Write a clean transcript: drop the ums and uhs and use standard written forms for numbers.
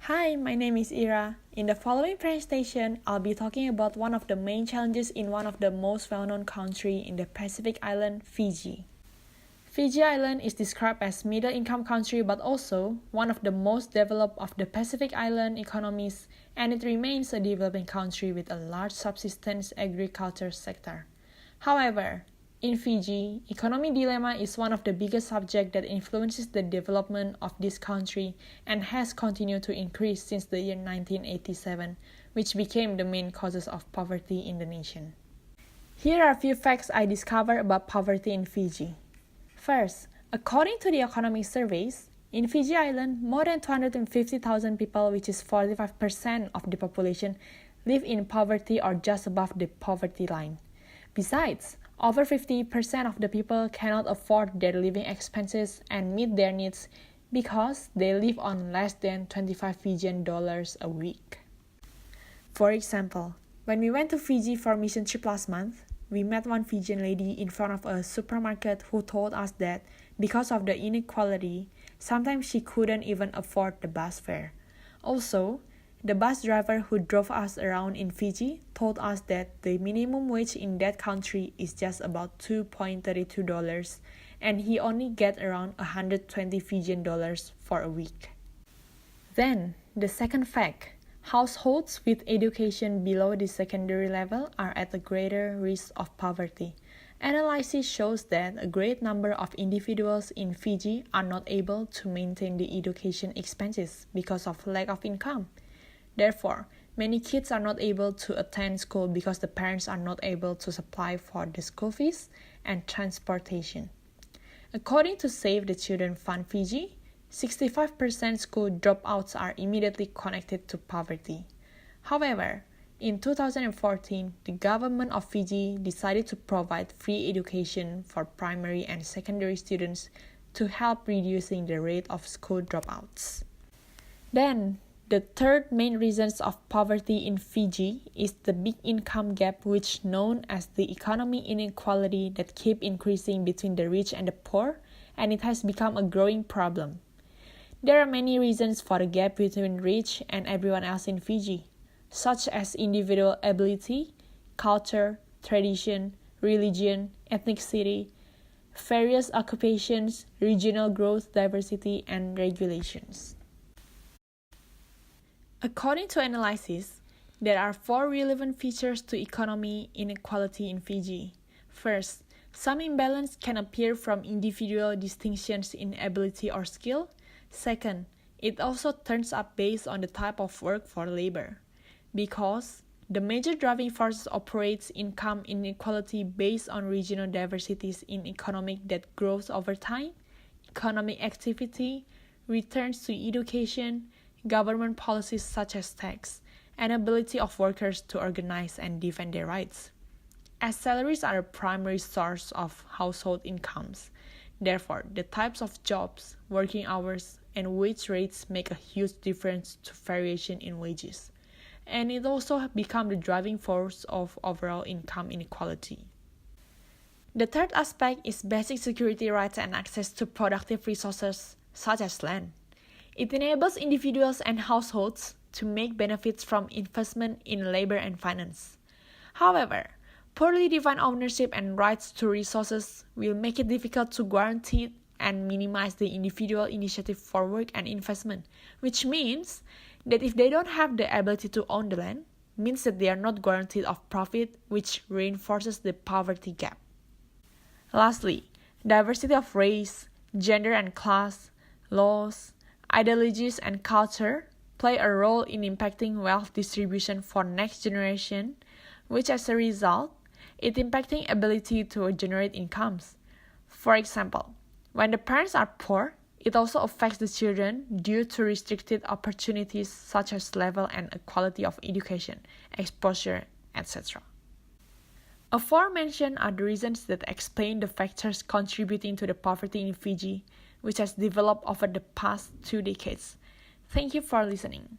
Hi, my name is Ira. In the following presentation, I'll be talking about one of the main challenges in one of the most well-known countries in the Pacific island, Fiji. Fiji Island is described as middle-income country but also one of the most developed of the Pacific island economies, and it remains a developing country with a large subsistence agriculture sector. However, in Fiji, economic dilemma is one of the biggest subjects that influences the development of this country and has continued to increase since the year 1987, which became the main causes of poverty in the nation. Here are a few facts I discovered about poverty in Fiji. First, according to the economic surveys, in Fiji Island, more than 250,000 people, which is 45% of the population, live in poverty or just above the poverty line. Besides, over 50% of the people cannot afford their living expenses and meet their needs because they live on less than 25 Fijian dollars a week. For example, when we went to Fiji for a mission trip last month, we met one Fijian lady in front of a supermarket who told us that because of the inequality, sometimes she couldn't even afford the bus fare. Also, the bus driver who drove us around in Fiji told us that the minimum wage in that country is just about $2.32 and he only gets around 120 Fijian dollars for a week. Then, the second fact, households with education below the secondary level are at a greater risk of poverty. Analysis shows that a great number of individuals in Fiji are not able to maintain the education expenses because of lack of income. Therefore, many kids are not able to attend school because the parents are not able to supply for the school fees and transportation. According to Save the Children Fund Fiji, 65% school dropouts are immediately connected to poverty. However, in 2014, the government of Fiji decided to provide free education for primary and secondary students to help reducing the rate of school dropouts. Then, the third main reason of poverty in Fiji is the big income gap, which is known as the economic inequality that keeps increasing between the rich and the poor, and it has become a growing problem. There are many reasons for the gap between rich and everyone else in Fiji, such as individual ability, culture, tradition, religion, ethnicity, various occupations, regional growth, diversity, and regulations. According to analysis, there are 4 relevant features to economic inequality in Fiji. First, some imbalance can appear from individual distinctions in ability or skill. Second, it also turns up based on the type of work for labor. Because the major driving force operates income inequality based on regional diversities in economic that grows over time, economic activity, returns to education, government policies such as tax, and ability of workers to organize and defend their rights. As salaries are a primary source of household incomes, therefore the types of jobs, working hours, and wage rates make a huge difference to variation in wages. And it also becomes the driving force of overall income inequality. The third aspect is basic security rights and access to productive resources such as land. It enables individuals and households to make benefits from investment in labor and finance. However, poorly defined ownership and rights to resources will make it difficult to guarantee and minimize the individual initiative for work and investment, which means that if they don't have the ability to own the land, means that they are not guaranteed of profit, which reinforces the poverty gap. Lastly, diversity of race, gender and class, laws, ideologies and culture play a role in impacting wealth distribution for next generation, which as a result, it impacting ability to generate incomes. For example, when the parents are poor, it also affects the children due to restricted opportunities such as level and quality of education, exposure, etc. Aforementioned are the reasons that explain the factors contributing to the poverty in Fiji, which has developed over the past 2 decades. Thank you for listening.